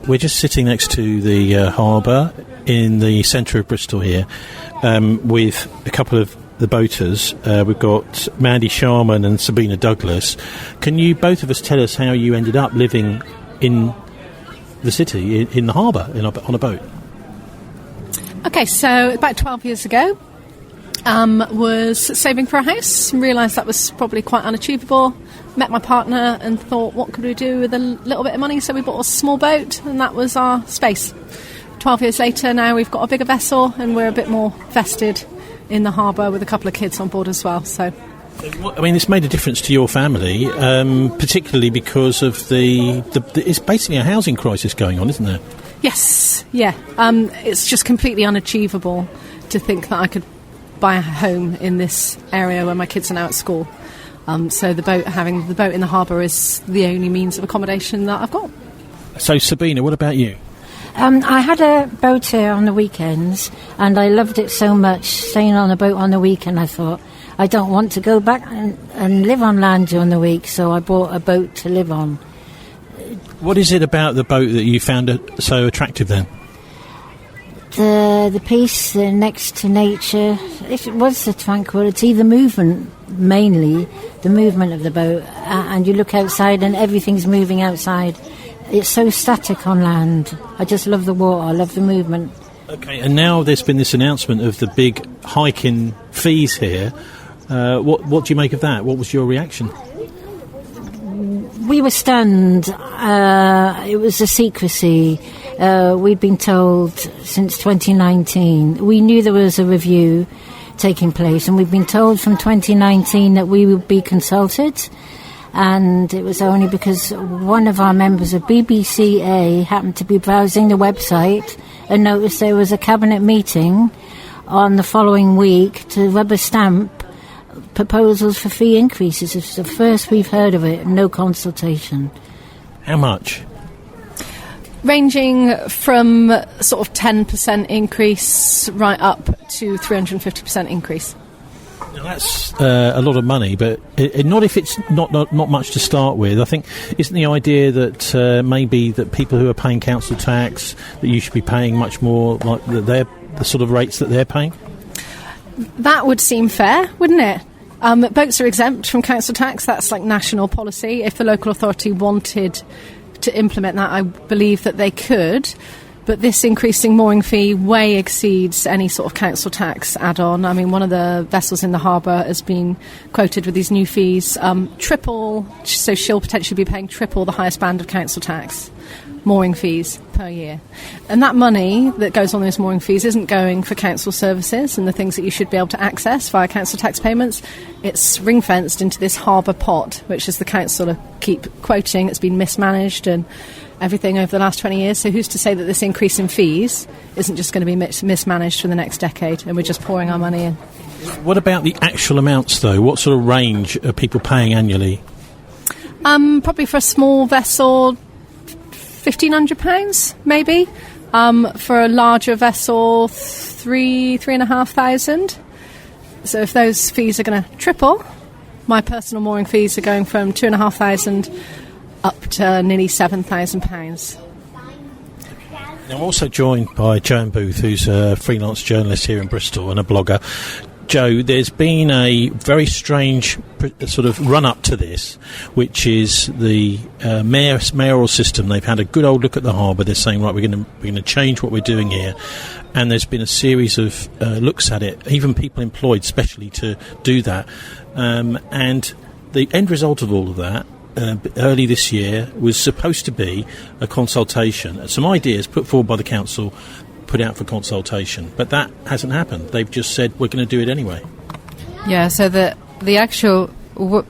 we're just sitting next to the harbour in the centre of Bristol here, with a couple of the boaters. We've got Mandy Sharman and Sabina Douglas. Can you, both of us, tell us how you ended up living in the city, in the harbour, on a boat? Okay, so about 12 years ago, was saving for a house, realised that was probably quite unachievable, met my partner and thought, what could we do with a little bit of money? So we bought a small boat, and that was our space. 12 years later, now we've got a bigger vessel, and we're a bit more vested in the harbour with a couple of kids on board as well. So, I mean, it's made a difference to your family, particularly because of the it's basically a housing crisis going on, isn't there? Yes, yeah. It's just completely unachievable to think that I could buy a home in this area where my kids are now at school. So having the boat in the harbour is the only means of accommodation that I've got. So, Sabina, what about you? I had a boat here on the weekends, and I loved it so much, staying on a boat on the weekend. I thought, I don't want to go back and live on land during the week, so I bought a boat to live on. What is it about the boat that you found so attractive then? The peace, the next to nature. It was the tranquility, the movement, mainly the movement of the boat. And you look outside and everything's moving outside. It's so static on land. I just love the water, I love the movement. Okay, and now there's been this announcement of the big hike in fees here. What do you make of that? What was your reaction? We were stunned. It was a secrecy. We'd been told since 2019. We knew there was a review taking place, and we'd been told from 2019 that we would be consulted. And it was only because one of our members of BCC happened to be browsing the website and noticed there was a cabinet meeting on the following week to rubber stamp proposals for fee increases. It's the first we've heard of it, no consultation. How much? Ranging from sort of 10% increase right up to 350% increase. Now that's a lot of money, but not if it's not much to start with. I think, isn't the idea that maybe that people who are paying council tax, that you should be paying much more, like the sort of rates that they're paying? That would seem fair, wouldn't it? Boats are exempt from council tax. That's like national policy. If the local authority wanted to implement that, I believe that they could. But this increasing mooring fee way exceeds any sort of council tax add-on. I mean, one of the vessels in the harbour has been quoted with these new fees, triple, so she'll potentially be paying triple the highest band of council tax mooring fees per year. And that money that goes on those mooring fees isn't going for council services and the things that you should be able to access via council tax payments. It's ring-fenced into this harbour pot, which is the council keep quoting. It's been mismanaged and everything over the last 20 years. So who's to say that this increase in fees isn't just going to be mismanaged for the next decade and we're just pouring our money in? What about the actual amounts, though? What sort of range are people paying annually? Probably for a small vessel, £1,500, maybe. For a larger vessel, £3,500. So if those fees are going to triple, my personal mooring fees are going from £2,500 up to nearly £7,000. Now, I'm also joined by Joanna Booth, who's a freelance journalist here in Bristol and a blogger. Joe, there's been a very strange sort of run-up to this, which is the mayoral system. They've had a good old look at the harbour. They're saying, right, we're going to change what we're doing here. And there's been a series of looks at it, even people employed specially to do that. And the end result of all of that, early this year, was supposed to be a consultation. Some ideas put forward by the council, put out for consultation, but that hasn't happened. They've just said we're going to do it anyway. Yeah, so the actual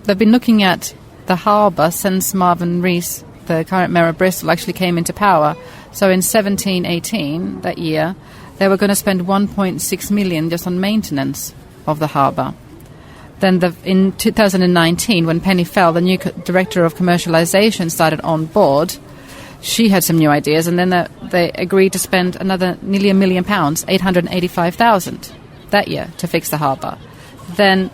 they've been looking at the harbour since Marvin Rees, the current mayor of Bristol, actually came into power. So in 17-18, that year, they were going to spend 1.6 million just on maintenance of the harbour. Then in 2019, when Penny Fell, the new director of commercialisation, started on board, she had some new ideas, and then they agreed to spend another nearly £1 million, £885,000 that year to fix the harbour. Then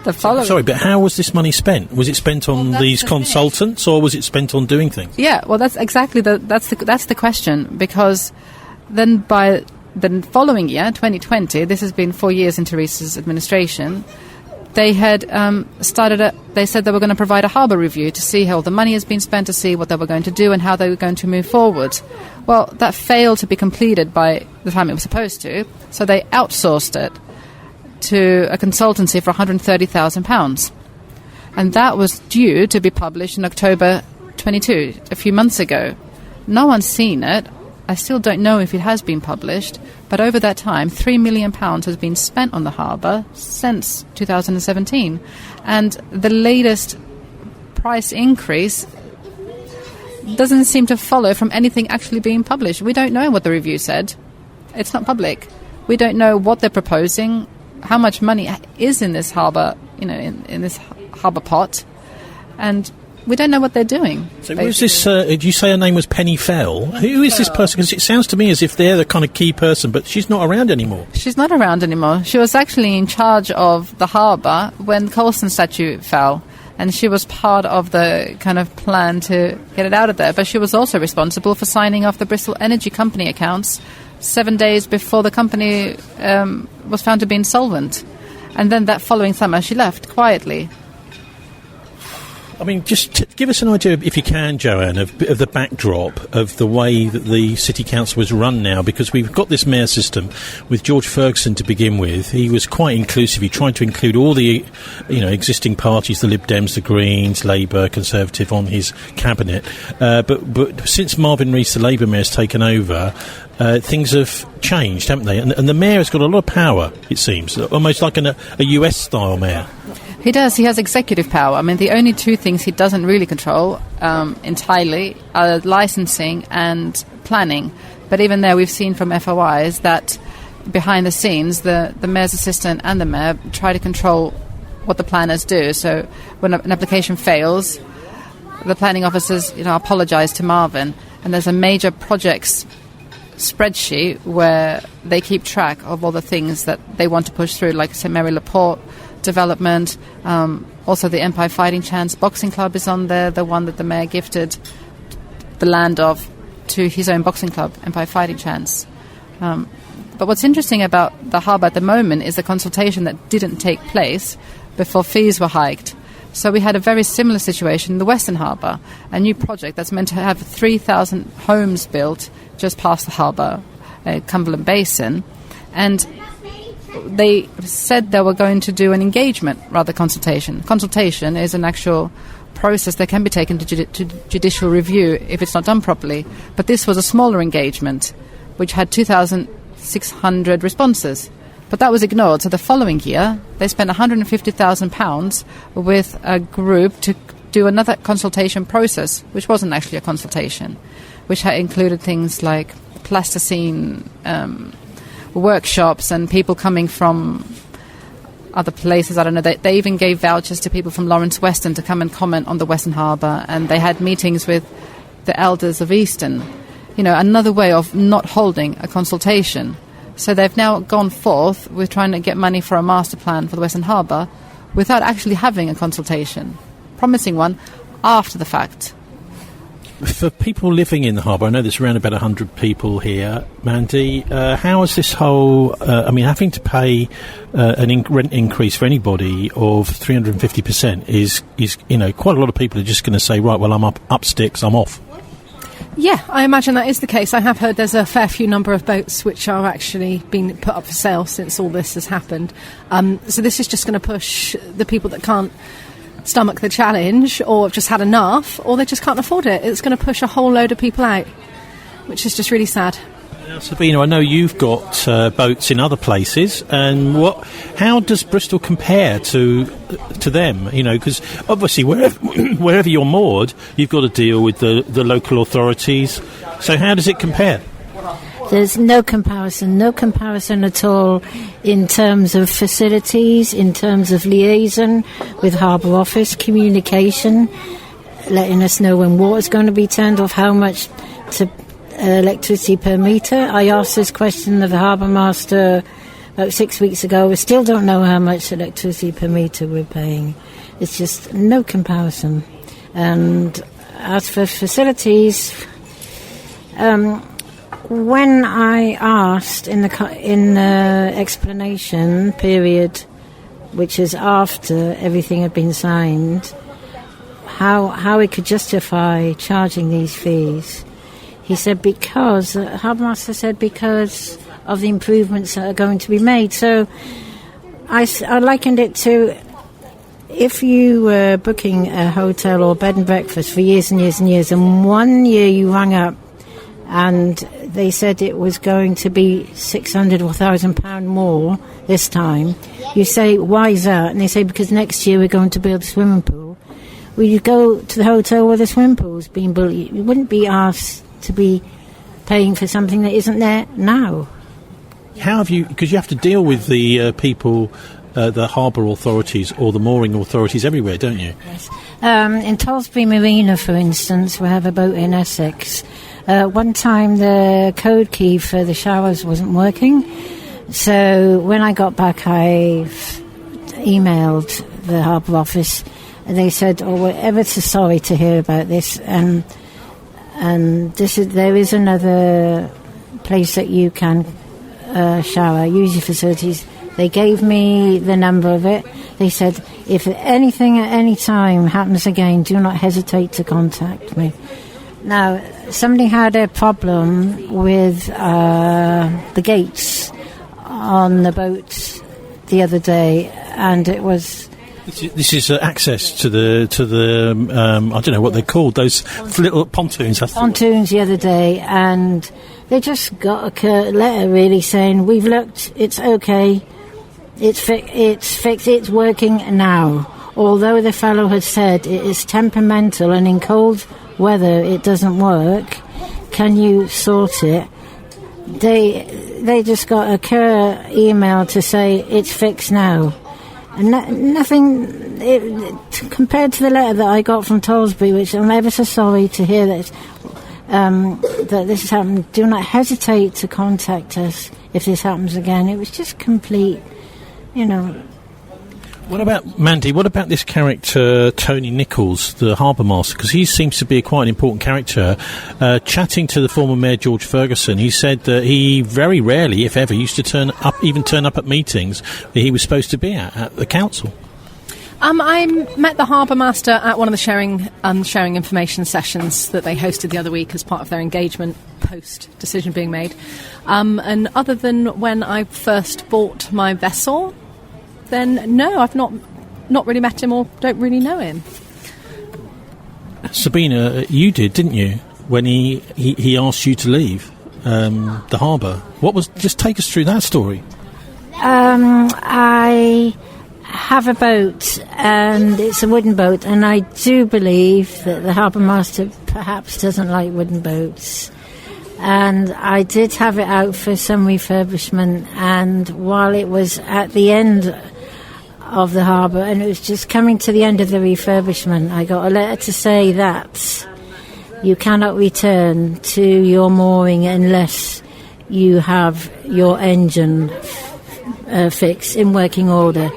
The following. Sorry, but how was this money spent? Was it spent on these consultants, or was it spent on doing things? Yeah, well, that's exactly that's the question, because then by the following year, 2020, this has been 4 years into Rees's administration, they had they said they were going to provide a harbour review to see how the money has been spent, to see what they were going to do and how they were going to move forward. Well, that failed to be completed by the time it was supposed to, so they outsourced it to a consultancy for £130,000. And that was due to be published in October 22, a few months ago. No one's seen it. I still don't know if it has been published, but over that time, £3 million has been spent on the harbour since 2017. And the latest price increase doesn't seem to follow from anything actually being published. We don't know what the review said. It's not public. We don't know what they're proposing, how much money is in this harbour, in this harbour pot, and we don't know what they're doing. So who's this, did you say her name was Penny Fell? Who is this person? Because it sounds to me as if they're the kind of key person, but she's not around anymore. She's not around anymore. She was actually in charge of the harbour when the Colston statue fell, and she was part of the kind of plan to get it out of there. But she was also responsible for signing off the Bristol Energy Company accounts 7 days before the company was found to be insolvent. And then that following summer, she left quietly. I mean, just give us an idea, if you can, Joanna, of the backdrop of the way that the City Council was run now, because we've got this mayor system with George Ferguson to begin with. He was quite inclusive. He tried to include all the, existing parties, the Lib Dems, the Greens, Labour, Conservative, on his cabinet. But since Marvin Rees, the Labour mayor, has taken over, things have changed, haven't they? And the mayor has got a lot of power, it seems, almost like a US-style mayor. He does. He has executive power. I mean, the only two things he doesn't really control entirely are licensing and planning. But even there, we've seen from FOIs that behind the scenes, the mayor's assistant and the mayor try to control what the planners do. So when an application fails, the planning officers, apologise to Marvin. And there's a major projects spreadsheet where they keep track of all the things that they want to push through, like St Mary Laporte development, also the Empire Fighting Chance boxing club is on there, the one that the mayor gifted the land of to his own boxing club, Empire Fighting Chance. But what's interesting about the harbour at the moment is the consultation that didn't take place before fees were hiked. So we had a very similar situation in the Western Harbour, a new project that's meant to have 3,000 homes built just past the harbour, Cumberland Basin, and they said they were going to do an engagement, rather consultation. Consultation is an actual process that can be taken to judicial review if it's not done properly. But this was a smaller engagement, which had 2,600 responses. But that was ignored. So the following year, they spent £150,000 with a group to do another consultation process, which wasn't actually a consultation, which had included things like plasticine workshops and people coming from other places. I don't know. They even gave vouchers to people from Lawrence Weston to come and comment on the Western Harbour, and they had meetings with the elders of Easton. Another way of not holding a consultation. So they've now gone forth with trying to get money for a master plan for the Western Harbour without actually having a consultation, promising one after the fact. For people living in the harbour, I know there's around about 100 people here, Mandy, how is this whole, having to pay rent increase for anybody of 350% is quite a lot of people are just going to say, right, well, I'm up sticks, I'm off. Yeah, I imagine that is the case. I have heard there's a fair few number of boats which are actually being put up for sale since all this has happened. So this is just going to push the people that can't stomach the challenge or have just had enough, or they just can't afford it. It's going to push a whole load of people out, which is just really sad. Now, Sabina, I know you've got boats in other places, and how does Bristol compare to them? Because obviously wherever you're moored, you've got to deal with the local authorities. So how does it compare? There's no comparison at all in terms of facilities, in terms of liaison with Harbour Office, communication, letting us know when water's going to be turned off, how much to electricity per metre. I asked this question of the Harbour Master about 6 weeks ago. We still don't know how much electricity per metre we're paying. It's just no comparison. And as for facilities, when I asked in the explanation period, which is after everything had been signed, how he could justify charging these fees, he said the Harbour Master said because of the improvements that are going to be made. So I likened it to if you were booking a hotel or bed and breakfast for years and years and years, and one year you rang up and they said it was going to be £600 or £1,000 more this time. You say, why is that? And they say, because next year we're going to build a swimming pool. Well, you go to the hotel where the swimming pool's being built. You wouldn't be asked to be paying for something that isn't there now. How have you, because you have to deal with the people, the harbour authorities or the mooring authorities everywhere, don't you? Yes. In Tollsbury Marina, for instance, we have a boat in Essex. One time the code key for the showers wasn't working, so when I got back I emailed the Harbour office and they said, we're ever so sorry to hear about this, and there is another place that you can shower, use your facilities. They gave me the number of it. They said, if anything at any time happens again, do not hesitate to contact me. Now, somebody had a problem with the gates on the boat the other day, and it was... This is access to the I don't know what they're called, those little pontoons. Pontoons the other day, and they just got a letter really saying, we've looked, it's okay, it's fixed, it's working now. Although the fellow had said it is temperamental and in cold weather it doesn't work, can you sort it? They just got a clear email to say it's fixed now. And nothing compared to the letter that I got from Tollsbury, which I'm ever so sorry to hear that this has happened. Do not hesitate to contact us if this happens again. It was just complete, What about, Mandy, what about this character, Tony Nichols, the Harbour Master? Because he seems to be quite an important character. Chatting to the former Mayor George Ferguson, he said that he very rarely, if ever, used to turn up at meetings that he was supposed to be at the council. I met the Harbour Master at one of the sharing information sessions that they hosted the other week as part of their engagement post-decision being made. And other than when I first bought my vessel, then no, I've not really met him or don't really know him. Sabina, you did, didn't you, when he asked you to leave the harbour? Just take us through that story. I have a boat, and it's a wooden boat, and I do believe that the Harbour Master perhaps doesn't like wooden boats. And I did have it out for some refurbishment, and while it was at the end of the harbour and it was just coming to the end of the refurbishment, I got a letter to say that you cannot return to your mooring unless you have your engine fixed in working order,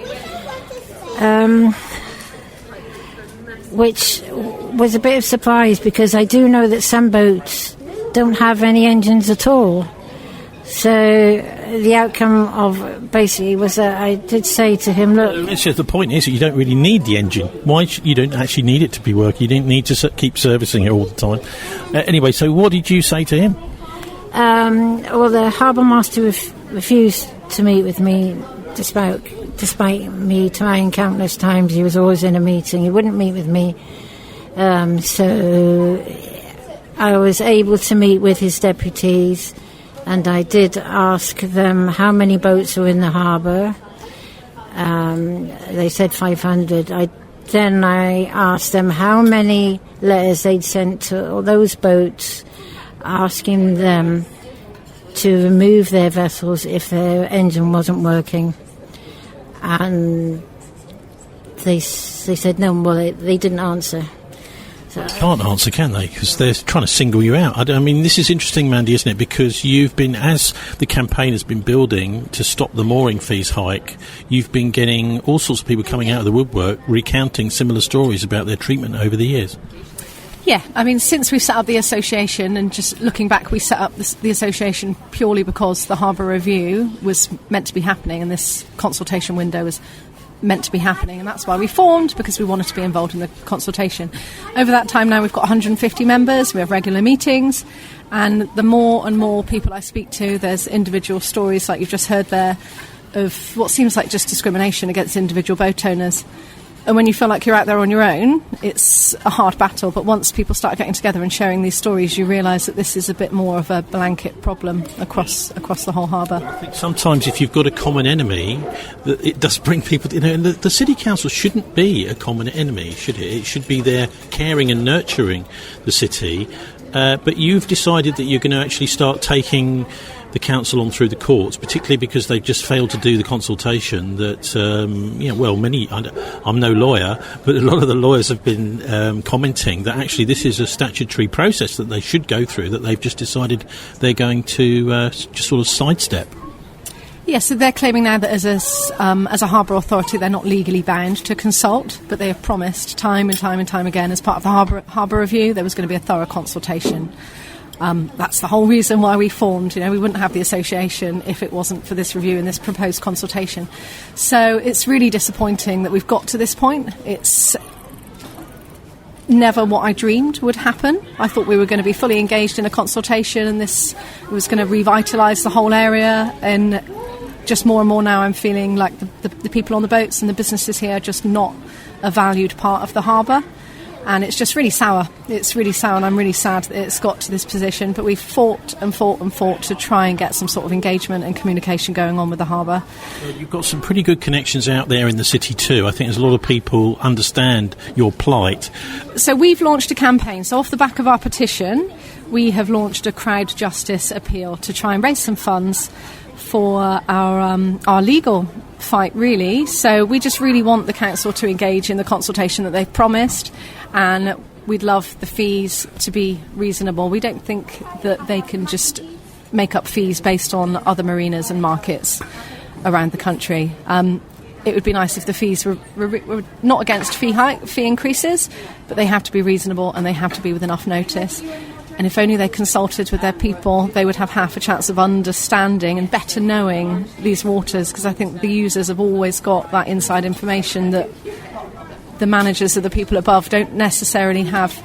which was a bit of a surprise because I do know that some boats don't have any engines at all. So the outcome of basically was that I did say to him, look... It's just the point is that you don't really need the engine. Why you don't actually need it to be working? You don't need to keep servicing it all the time. Anyway, so what did you say to him? Well, the Harbour Master refused to meet with me despite me trying countless times. He was always in a meeting. He wouldn't meet with me. So I was able to meet with his deputies, and I did ask them how many boats were in the harbour. They said 500. Then I asked them how many letters they'd sent to all those boats asking them to remove their vessels if their engine wasn't working. And they said no, well, they didn't answer. They can't answer, can they? Because they're trying to single you out. I mean, this is interesting, Mandy, isn't it? Because you've been, as the campaign has been building to stop the mooring fees hike, you've been getting all sorts of people coming out of the woodwork recounting similar stories about their treatment over the years. Yeah, I mean, since we set up the association, and just looking back, we set up the association purely because the Harbour Review was meant to be happening and this consultation window was meant to be happening, and that's why we formed, because we wanted to be involved in the consultation. Over that time now we've got 150 members, we have regular meetings, and the more and more people I speak to, there's individual stories like you've just heard there of what seems like just discrimination against individual boat owners. And when you feel like you're out there on your own, it's a hard battle. But once people start getting together and sharing these stories, you realise that this is a bit more of a blanket problem across the whole harbour. I think sometimes if you've got a common enemy, that it does bring people... and the City Council shouldn't be a common enemy, should it? It should be there caring and nurturing the city. But you've decided that you're going to actually start taking the council on through the courts, particularly because they've just failed to do the consultation that, I'm no lawyer, but a lot of the lawyers have been commenting that actually this is a statutory process that they should go through, that they've just decided they're going to just sort of sidestep. Yes, so they're claiming now that as a harbour authority they're not legally bound to consult, but they have promised time and time and time again as part of the Harbour Review there was going to be a thorough consultation. That's the whole reason why we formed. We wouldn't have the association if it wasn't for this review and this proposed consultation. So it's really disappointing that we've got to this point. It's never what I dreamed would happen. I thought we were going to be fully engaged in a consultation and this was going to revitalise the whole area, and just more and more now I'm feeling like the people on the boats and the businesses here are just not a valued part of the harbour. And it's just really sour. It's really sour, and I'm really sad that it's got to this position. But we've fought and fought and fought to try and get some sort of engagement and communication going on with the harbour. Well, you've got some pretty good connections out there in the city too. I think there's a lot of people understand your plight. So we've launched a campaign. So off the back of our petition, we have launched a crowd justice appeal to try and raise some funds for our legal fight, really. So we just really want the council to engage in the consultation that they've promised, and we'd love the fees to be reasonable. We don't think that they can just make up fees based on other marinas and markets around the country. It would be nice if the fees were not against fee increases, but they have to be reasonable and they have to be with enough notice. And if only they consulted with their people, they would have half a chance of understanding and better knowing these waters, because I think the users have always got that inside information that the managers of the people above don't necessarily have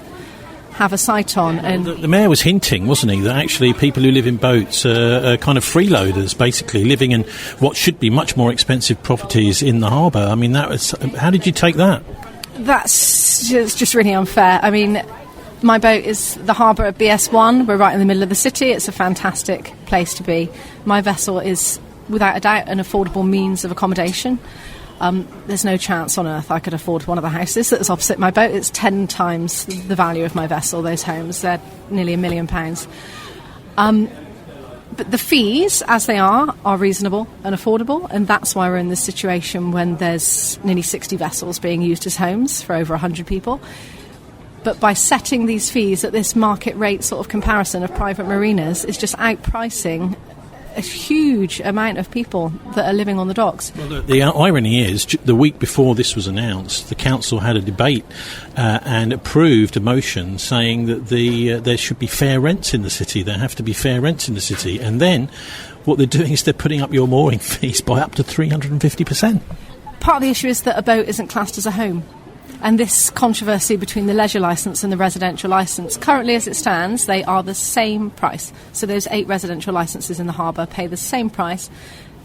a sight on. And the mayor was hinting, wasn't he, that actually people who live in boats are kind of freeloaders, basically, living in what should be much more expensive properties in the harbour. I mean, how did you take that? That's just really unfair. I mean, my boat is the harbour at BS1. We're right in the middle of the city. It's a fantastic place to be. My vessel is, without a doubt, an affordable means of accommodation. There's no chance on earth I could afford one of the houses that's opposite my boat. It's 10 times the value of my vessel, those homes. They're nearly £1 million. But the fees, as they are reasonable and affordable, and that's why we're in this situation when there's nearly 60 vessels being used as homes for over 100 people. But by setting these fees at this market rate sort of comparison of private marinas is just outpricing a huge amount of people that are living on the docks. Well, the irony is, the week before this was announced, the council had a debate and approved a motion saying that there should be fair rents in the city. There have to be fair rents in the city. And then what they're doing is they're putting up your mooring fees by up to 350%. Part of the issue is that a boat isn't classed as a home. And this controversy between the leisure licence and the residential licence, currently as it stands, they are the same price. So those 8 residential licences in the harbour pay the same price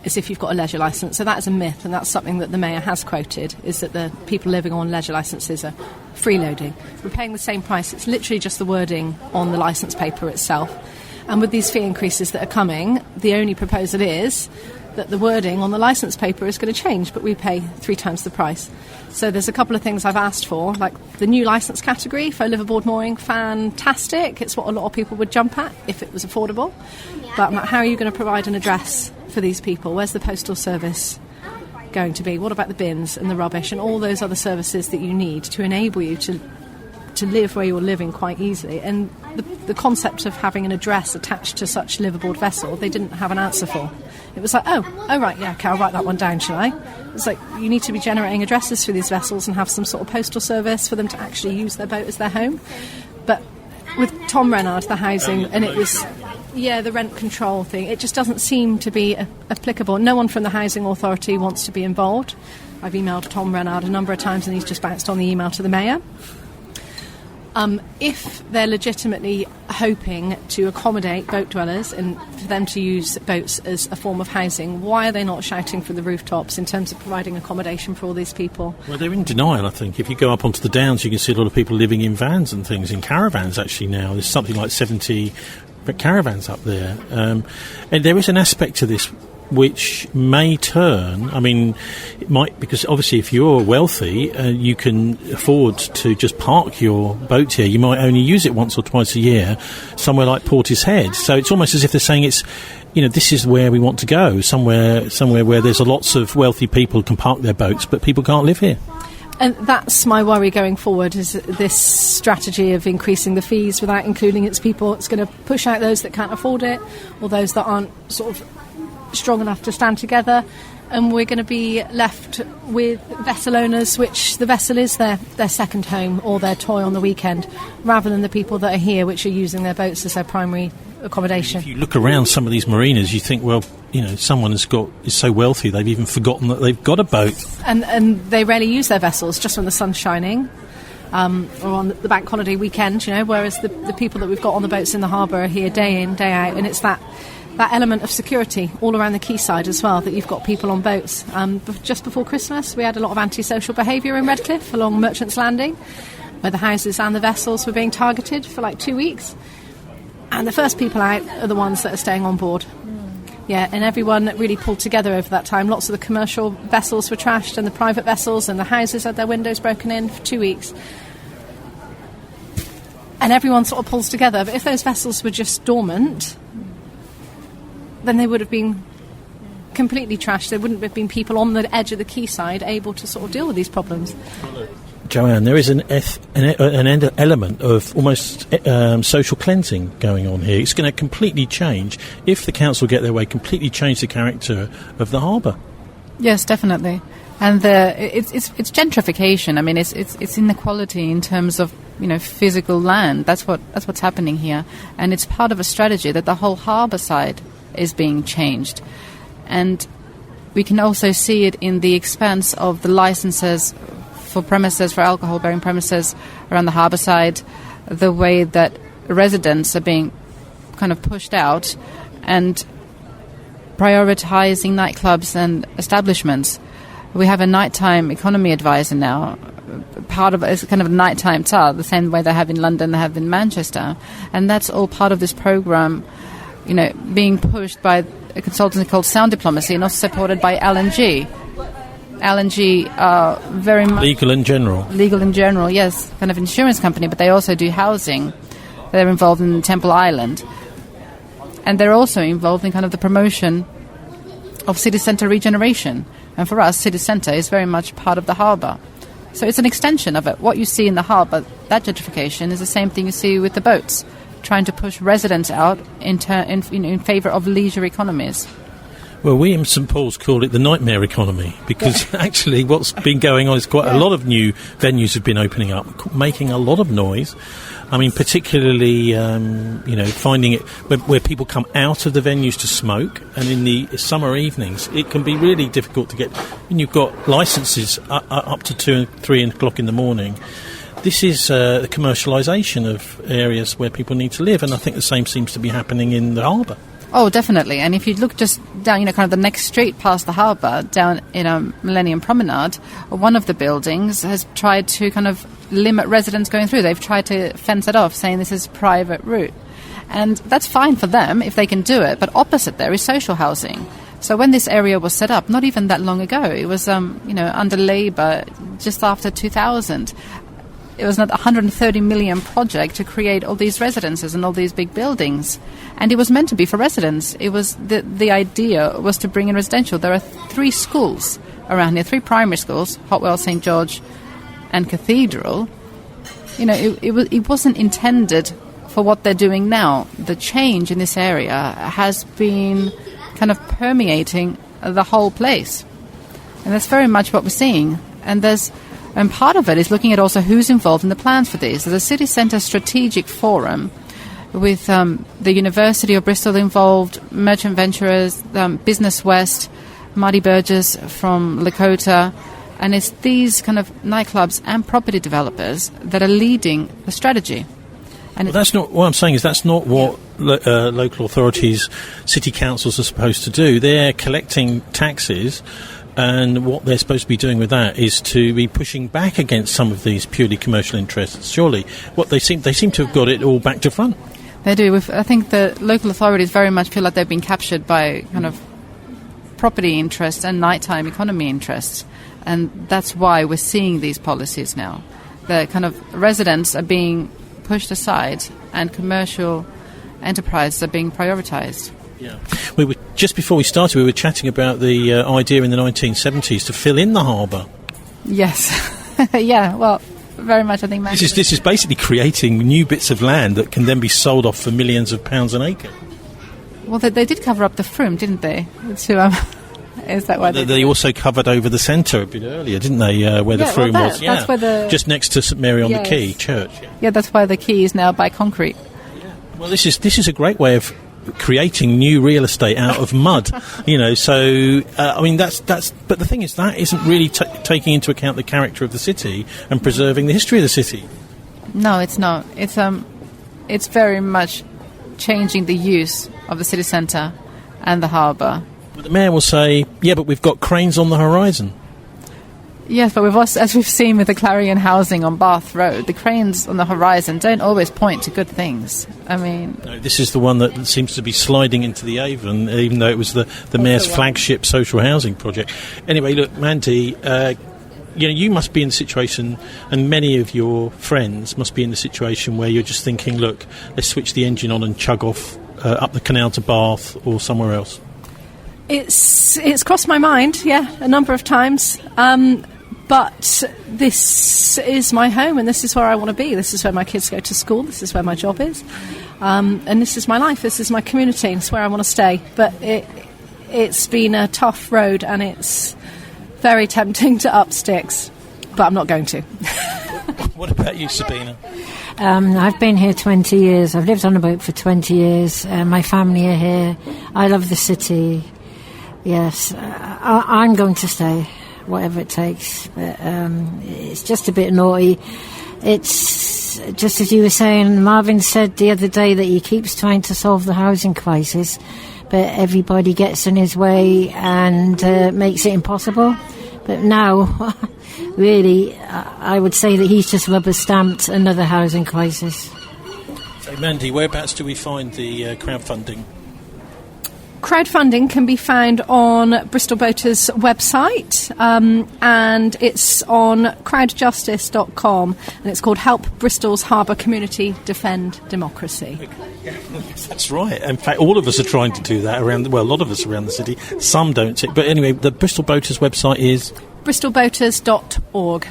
as if you've got a leisure licence. So that is a myth, and that's something that the Mayor has quoted, is that the people living on leisure licences are freeloading. We're paying the same price. It's literally just the wording on the licence paper itself. And with these fee increases that are coming, the only proposal is that the wording on the licence paper is going to change, but we pay 3 times the price. So there's a couple of things I've asked for, like the new licence category for liveaboard mooring, fantastic. It's what a lot of people would jump at if it was affordable. But how are you going to provide an address for these people? Where's the postal service going to be? What about the bins and the rubbish and all those other services that you need to enable you to to live where you're living quite easily. And the concept of having an address attached to such liveaboard vessel, they didn't have an answer for. It was like, oh right, yeah, okay, I'll write that one down, shall I? It's like, you need to be generating addresses for these vessels and have some sort of postal service for them to actually use their boat as their home. But with Tom Renard, the housing, and it was, the rent control thing, it just doesn't seem to be applicable. No one from the Housing Authority wants to be involved. I've emailed Tom Renard a number of times and he's just bounced on the email to the Mayor. If they're legitimately hoping to accommodate boat dwellers and for them to use boats as a form of housing, why are they not shouting from the rooftops in terms of providing accommodation for all these people? Well, they're in denial, I think. If you go up onto the Downs, you can see a lot of people living in vans and things, in caravans actually now. There's something like 70 caravans up there. And there is an aspect to this which may turn, it might, because obviously if you're wealthy, you can afford to just park your boat here. You might only use it once or twice a year, somewhere like Portishead. So it's almost as if they're saying this is where we want to go, somewhere where there's lots of wealthy people who can park their boats, but people can't live here. And that's my worry going forward, is this strategy of increasing the fees without including its people. It's going to push out those that can't afford it, or those that aren't sort of strong enough to stand together, and we're going to be left with vessel owners, which the vessel is their second home or their toy on the weekend, rather than the people that are here, which are using their boats as their primary accommodation. If you look around some of these marinas, you think, well, someone is so wealthy they've even forgotten that they've got a boat, and they rarely use their vessels just when the sun's shining. Or on the bank holiday weekend, whereas the people that we've got on the boats in the harbour are here day in, day out, and it's that element of security all around the quayside as well, that you've got people on boats. Just before Christmas, we had a lot of antisocial behaviour in Redcliffe along Merchants Landing, where the houses and the vessels were being targeted for like 2 weeks. And the first people out are the ones that are staying on board. Yeah, and everyone really pulled together over that time. Lots of the commercial vessels were trashed and the private vessels, and the houses had their windows broken in for 2 weeks. And everyone sort of pulls together. But if those vessels were just dormant, then they would have been completely trashed. There wouldn't have been people on the edge of the quayside able to sort of deal with these problems. Joanne, there is an element of almost social cleansing going on here. It's going to completely change, if the council get their way, completely change the character of the harbour. Yes, definitely. And it's gentrification. It's inequality in terms of physical land. That's what's happening here, and it's part of a strategy that the whole harbour side is being changed. And we can also see it in the expanse of the licenses for alcohol-bearing premises around the harbour side, the way that residents are being kind of pushed out, and prioritising nightclubs and establishments. We have a nighttime economy advisor now. Part of it is kind of a nighttime TAR, the same way they have in London, they have in Manchester. And that's all part of this programme, being pushed by a consultancy called Sound Diplomacy, and also supported by L&G. L&G are very much... Legal in general, yes. Kind of insurance company, but they also do housing. They're involved in Temple Island. And they're also involved in kind of the promotion of city centre regeneration. And for us, city centre is very much part of the harbour. So it's an extension of it. What you see in the harbour, that gentrification, is the same thing you see with the boats, trying to push residents out in favour of leisure economies. Well, we in St Paul's call it the nightmare economy, because actually what's been going on is quite a lot of new venues have been opening up, making a lot of noise. Particularly, finding it where people come out of the venues to smoke, and in the summer evenings, it can be really difficult to get. When you've got licences up to 2 and 3 o'clock in the morning, this is the commercialisation of areas where people need to live, and I think the same seems to be happening in the harbour. Oh, definitely. And if you look just down, kind of the next street past the harbour, down in Millennium Promenade, one of the buildings has tried to kind of limit residents going through. They've tried to fence it off, saying this is private route. And that's fine for them if they can do it, but opposite there is social housing. So when this area was set up, not even that long ago, it was, under Labour, just after 2000, it was not a 130 million project to create all these residences and all these big buildings. And it was meant to be for residents. It was the idea was to bring in residential. There are 3 schools around here, 3 primary schools, Hotwell, St George and Cathedral. it wasn't intended for what they're doing now. The change in this area has been kind of permeating the whole place. And that's very much what we're seeing. And part of it is looking at also who's involved in the plans for this. There's a city centre strategic forum with the University of Bristol involved, Merchant Venturers, Business West, Marty Burgess from Lakota, and it's these kind of nightclubs and property developers that are leading the strategy. And that's not what I'm saying. Is that's not what local authorities, city councils are supposed to do. They're collecting taxes. And what they're supposed to be doing with that is to be pushing back against some of these purely commercial interests. Surely, they seem to have got it all back to front. They do. I think the local authorities very much feel like they've been captured by kind of property interests and nighttime economy interests, and that's why we're seeing these policies now. The kind of residents are being pushed aside, and commercial enterprises are being prioritised. Yeah, we were just before we started. We were chatting about the idea in the 1970s to fill in the harbour. Yes, yeah. Well, very much. I think Mandy this is basically creating new bits of land that can then be sold off for millions of pounds an acre. Well, they did cover up the Froome, didn't they? Is that why they also covered over the centre a bit earlier, didn't they? Where the Froome was, that's where just next to St Mary on the Quay Church. Yeah, that's why the quay is now by concrete. Yeah. Well, this is a great way of creating new real estate out of mud, so I mean that's but the thing is that isn't really taking into account the character of the city and preserving the history of the city. No, it's not. It's very much changing the use of the city centre and the harbour. But the mayor will say, yeah, but we've got cranes on the horizon. Yes, but as we've seen with the Clarion housing on Bath Road, the cranes on the horizon don't always point to good things. I mean... No, this is the one that seems to be sliding into the Avon, even though it was the mayor's flagship social housing project. Anyway, look, Mandy, you must be in the situation, and many of your friends must be in the situation where you're just thinking, look, let's switch the engine on and chug off up the canal to Bath or somewhere else. It's crossed my mind, a number of times. But this is my home, and this is where I want to be. This is where my kids go to school. This is where my job is. And this is my life. This is my community. It's where I want to stay. But it's been a tough road, and it's very tempting to up sticks. But I'm not going to. What about you, Sabina? I've been here 20 years. I've lived on a boat for 20 years. My family are here. I love the city. Yes, I'm going to stay, whatever it takes. But it's just a bit naughty. It's just as you were saying, Marvin said the other day that he keeps trying to solve the housing crisis, but everybody gets in his way and makes it impossible. But now, really, I would say that he's just rubber-stamped another housing crisis. So, Mandy, whereabouts do we find the crowdfunding? Crowdfunding can be found on Bristol Boaters' website, and it's on crowdjustice.com, and it's called Help Bristol's Harbour Community Defend Democracy. Okay. Yes, that's right. In fact, all of us are trying to do that a lot of us around the city. Some don't. But anyway, the Bristol Boaters' website is bristolboaters.org.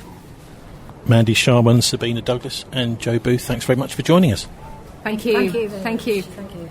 Mandy Sharman, Sabina Douglas and Joe Booth, thanks very much for joining us. Thank you. Thank you. Thank you. Thank you.